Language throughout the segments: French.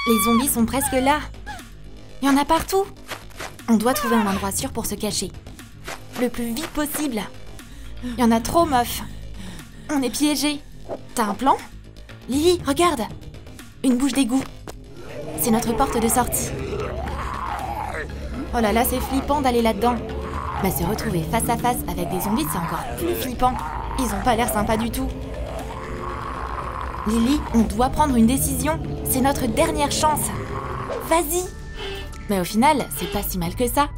Les zombies sont presque là. Il y en a partout. On doit trouver un endroit sûr pour se cacher. Le plus vite possible. Il y en a trop, meuf. On est piégés. T'as un plan? Lily, regarde. Une bouche d'égout. C'est notre porte de sortie. Oh là là, c'est flippant d'aller là-dedans. Mais se retrouver face à face avec des zombies, c'est encore plus flippant. Ils ont pas l'air sympas du tout. Lily, on doit prendre une décision. C'est notre dernière chance. Vas-y. Mais au final, c'est pas si mal que ça.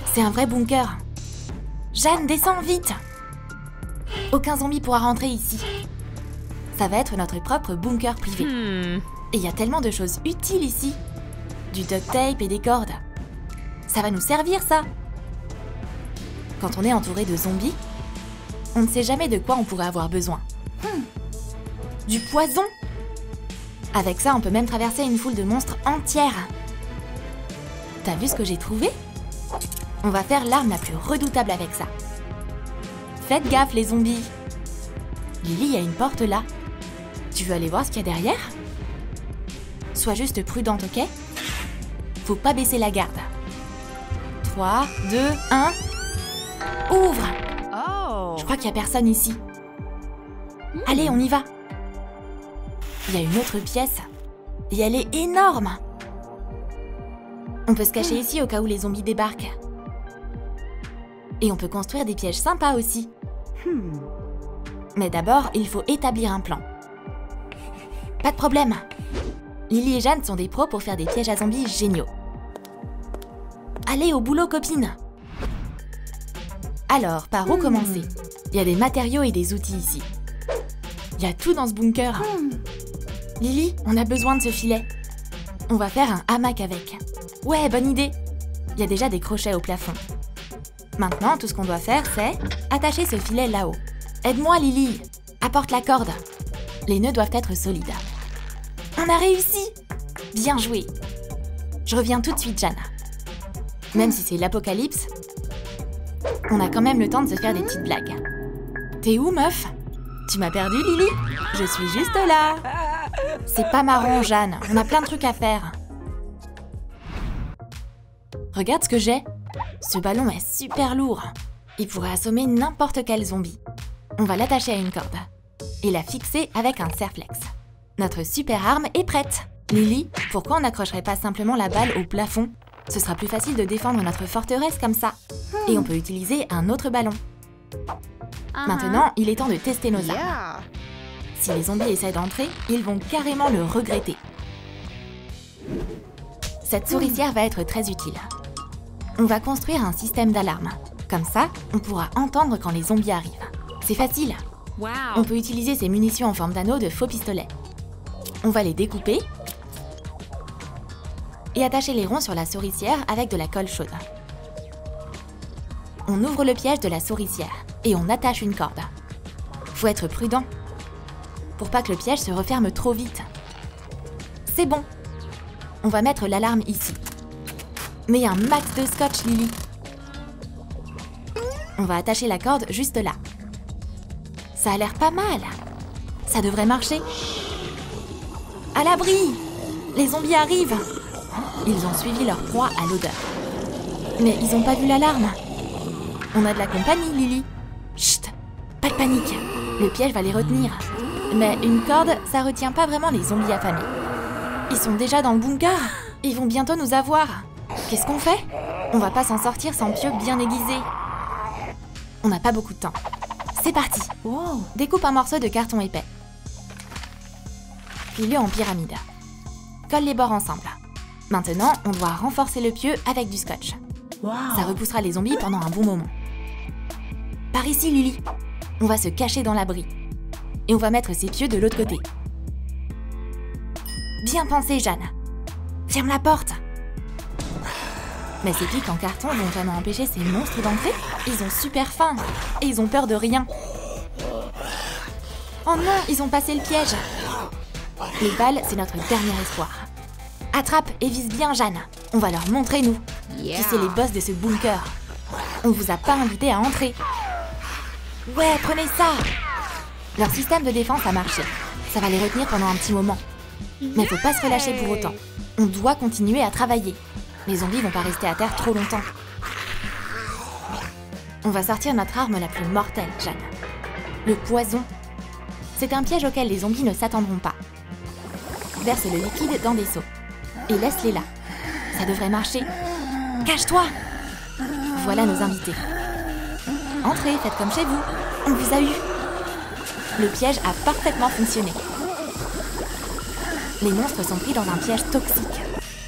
C'est un vrai bunker. Jeanne, descends vite. Aucun zombie pourra rentrer ici. Ça va être notre propre bunker privé. Et il y a tellement de choses utiles ici. Du duct tape et des cordes. Ça va nous servir, ça. Quand on est entouré de zombies, on ne sait jamais de quoi on pourrait avoir besoin. Du poison. Avec ça, on peut même traverser une foule de monstres entière. T'as vu ce que j'ai trouvé? On va faire l'arme la plus redoutable avec ça. Faites gaffe, les zombies. Lily, il y a une porte là. Tu veux aller voir ce qu'il y a derrière? Sois juste prudente, ok? Faut pas baisser la garde. 3, 2, 1... Ouvre! Oh. Je crois qu'il y a personne ici. Allez, on y va. Il y a une autre pièce. Et elle est énorme. On peut se cacher ici au cas où les zombies débarquent. Et on peut construire des pièges sympas aussi. Mais d'abord, il faut établir un plan. Pas de problème. Lily et Jeanne sont des pros pour faire des pièges à zombies géniaux. Allez, au boulot, copines. Alors, par où commencer? Il y a des matériaux et des outils ici. Il y a tout dans ce bunker. Lily, on a besoin de ce filet. On va faire un hamac avec. Ouais, bonne idée. Il y a déjà des crochets au plafond. Maintenant, tout ce qu'on doit faire, c'est attacher ce filet là-haut. Aide-moi, Lily. Apporte la corde. Les nœuds doivent être solides. On a réussi! Bien joué. Je reviens tout de suite, Jeanne. Même si c'est l'apocalypse, on a quand même le temps de se faire des petites blagues. T'es où, meuf? Tu m'as perdu, Lily? Je suis juste là. C'est pas marrant, Jeanne. On a plein de trucs à faire. Regarde ce que j'ai. Ce ballon est super lourd. Il pourrait assommer n'importe quel zombie. On va l'attacher à une corde et la fixer avec un serflex. Notre super arme est prête. Lily, pourquoi on n'accrocherait pas simplement la balle au plafond? Ce sera plus facile de défendre notre forteresse comme ça. Et on peut utiliser un autre ballon. Maintenant, il est temps de tester nos armes. Si les zombies essaient d'entrer, ils vont carrément le regretter. Cette souricière va être très utile. On va construire un système d'alarme. Comme ça, on pourra entendre quand les zombies arrivent. C'est facile. On peut utiliser ces munitions en forme d'anneau de faux pistolets. On va les découper et attacher les ronds sur la souricière avec de la colle chaude. On ouvre le piège de la souricière et on attache une corde. Faut être prudent pour pas que le piège se referme trop vite. C'est bon. On va mettre l'alarme ici. Mets un max de scotch, Lily. On va attacher la corde juste là. Ça a l'air pas mal. Ça devrait marcher. À l'abri! Les zombies arrivent! Ils ont suivi leur proie à l'odeur. Mais ils n'ont pas vu l'alarme. On a de la compagnie, Lily. Chut! Pas de panique. Le piège va les retenir. Mais une corde, ça retient pas vraiment les zombies affamés. Ils sont déjà dans le bunker. Ils vont bientôt nous avoir. Qu'est-ce qu'on fait? On va pas s'en sortir sans Pio bien aiguisé. On n'a pas beaucoup de temps. C'est parti! Wow. Découpe un morceau de carton épais. Plie-le en pyramide. Colle les bords ensemble. Maintenant, on doit renforcer le pieu avec du scotch. Ça repoussera les zombies pendant un bon moment. Par ici, Lily. On va se cacher dans l'abri. Et on va mettre ces pieux de l'autre côté. Bien pensé, Jeanne. Ferme la porte. Mais ces pics en carton vont vraiment empêcher ces monstres d'entrer? Ils ont super faim. Et ils ont peur de rien. Oh non, ils ont passé le piège. Les balles, c'est notre dernier espoir. Attrape et vise bien, Jeanne. On va leur montrer, nous, qui c'est les boss de ce bunker. On vous a pas invité à entrer. Ouais, prenez ça. Leur système de défense a marché. Ça va les retenir pendant un petit moment. Mais faut pas se relâcher pour autant. On doit continuer à travailler. Les zombies vont pas rester à terre trop longtemps. On va sortir notre arme la plus mortelle, Jeanne. Le poison. C'est un piège auquel les zombies ne s'attendront pas. Verse le liquide dans des seaux. Et laisse-les là. Ça devrait marcher. Cache-toi! Voilà nos invités. Entrez, faites comme chez vous. On vous a eu. Le piège a parfaitement fonctionné. Les monstres sont pris dans un piège toxique.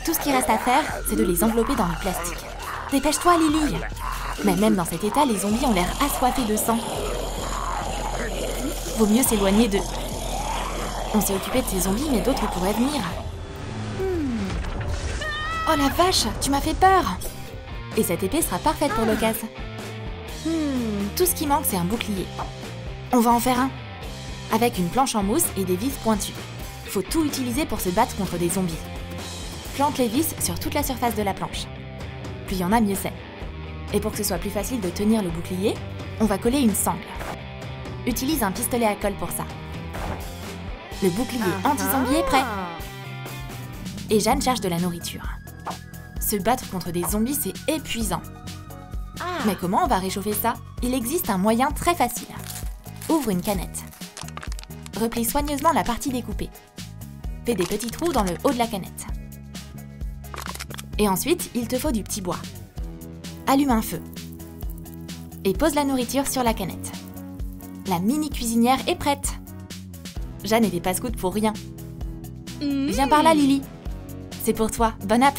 Tout ce qui reste à faire, c'est de les envelopper dans le plastique. Dépêche-toi, Lily! Mais même dans cet état, les zombies ont l'air assoiffés de sang. Vaut mieux s'éloigner d'eux. On s'est occupé de ces zombies, mais d'autres pourraient venir. Oh la vache, tu m'as fait peur! Et cette épée sera parfaite pour l'occasion. Tout ce qui manque, c'est un bouclier. On va en faire un. Avec une planche en mousse et des vis pointues. Faut tout utiliser pour se battre contre des zombies. Plante les vis sur toute la surface de la planche. Plus il y en a, mieux c'est. Et pour que ce soit plus facile de tenir le bouclier, on va coller une sangle. Utilise un pistolet à colle pour ça. Le bouclier anti-zombie est prêt. Et Jeanne cherche de la nourriture. Se battre contre des zombies, c'est épuisant. Mais comment on va réchauffer ça? Il existe un moyen très facile. Ouvre une canette. Replie soigneusement la partie découpée. Fais des petits trous dans le haut de la canette. Et ensuite, il te faut du petit bois. Allume un feu. Et pose la nourriture sur la canette. La mini cuisinière est prête. Jeanne n'était pas scout pour rien. Viens par là, Lily. C'est pour toi, bon app.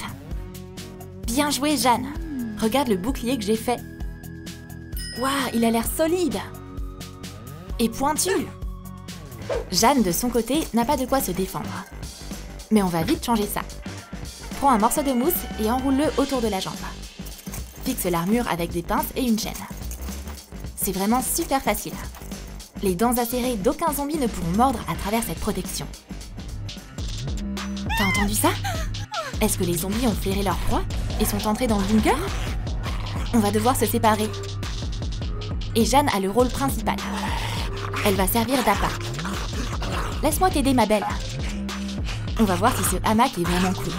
Bien joué, Jeanne. Regarde le bouclier que j'ai fait. Waouh, il a l'air solide. Et pointu. Jeanne, de son côté, n'a pas de quoi se défendre. Mais on va vite changer ça. Prends un morceau de mousse et enroule-le autour de la jambe. Fixe l'armure avec des pinces et une chaîne. C'est vraiment super facile. Les dents acérées d'aucun zombie ne pourront mordre à travers cette protection. T'as entendu ça? Est-ce que les zombies ont flairé leur proie et sont entrés dans le bunker? On va devoir se séparer. Et Jeanne a le rôle principal. Elle va servir d'appât. Laisse-moi t'aider, ma belle. On va voir si ce hamac est vraiment cool.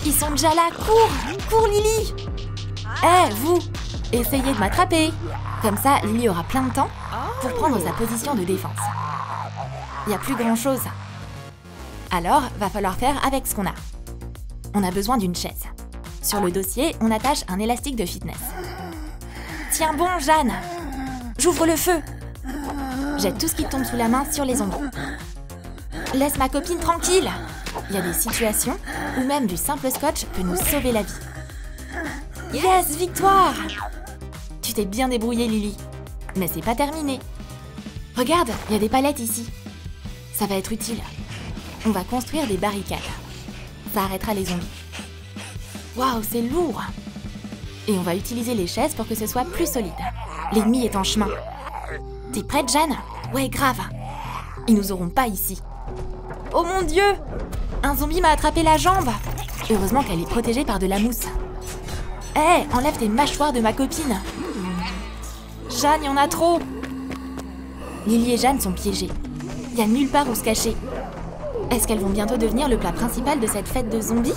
Ils sont déjà là, cours! Cours, Lily! Vous! Essayez de m'attraper. Comme ça, Lily aura plein de temps pour prendre sa position de défense. Il n'y a plus grand-chose. Alors, va falloir faire avec ce qu'on a. On a besoin d'une chaise. Sur le dossier, on attache un élastique de fitness. Tiens bon, Jeanne! J'ouvre le feu! Jette tout ce qui tombe sous la main sur les zombies. Laisse ma copine tranquille! Il y a des situations où même du simple scotch peut nous sauver la vie. Yes, victoire! Tu t'es bien débrouillée, Lily. Mais c'est pas terminé. Regarde, il y a des palettes ici. Ça va être utile. On va construire des barricades. Ça arrêtera les zombies. Waouh, c'est lourd! Et on va utiliser les chaises pour que ce soit plus solide. L'ennemi est en chemin. T'es prête, Jeanne? Ouais, grave. Ils nous auront pas ici. Oh mon Dieu! Un zombie m'a attrapé la jambe! Heureusement qu'elle est protégée par de la mousse. Enlève tes mâchoires de ma copine! Jeanne, il y en a trop! Lily et Jeanne sont piégées. Il n'y a nulle part où se cacher. Est-ce qu'elles vont bientôt devenir le plat principal de cette fête de zombies?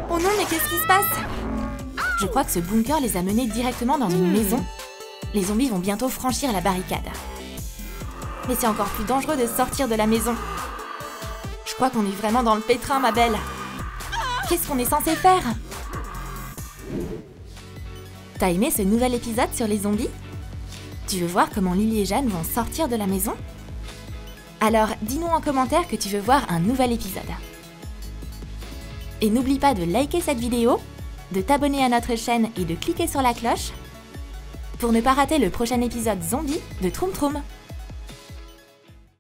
Oh non, mais qu'est-ce qui se passe? Je crois que ce bunker les a menés directement dans une maison. Les zombies vont bientôt franchir la barricade. Mais c'est encore plus dangereux de sortir de la maison. Je crois qu'on est vraiment dans le pétrin, ma belle. Qu'est-ce qu'on est censé faire? T'as aimé ce nouvel épisode sur les zombies? Tu veux voir comment Lily et Jeanne vont sortir de la maison? Alors, dis-nous en commentaire que tu veux voir un nouvel épisode. Et n'oublie pas de liker cette vidéo, de t'abonner à notre chaîne et de cliquer sur la cloche pour ne pas rater le prochain épisode zombie de Troum Troum.